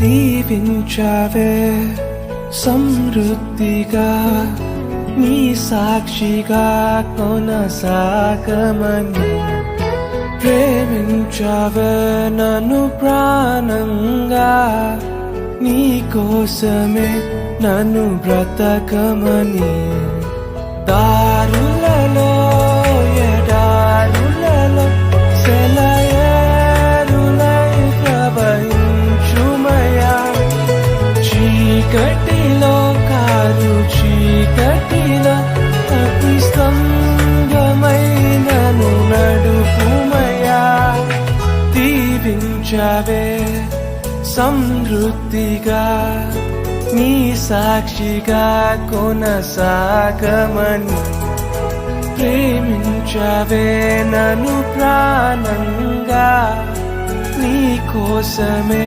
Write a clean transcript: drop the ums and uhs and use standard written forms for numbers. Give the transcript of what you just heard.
దీవించావే సమృద్ధిగా నీ సాక్షిగా కొనసాగమని ప్రేమించావే నన్ను ప్రాణంగా నీ కోసమే నన్ను బ్రతకమని దారులలో ఎడారులలో సెలయేరులై ప్రవహించుమయా చీకటిలో కారు చీకటిలో అతి స్తంభమైనను నడుపుమయా దీవించావే సమృద్ధిగా నీ సాక్షిగా కొనసాగమని ప్రేమించవే నన్ను ప్రాణంగా నీ కోసమే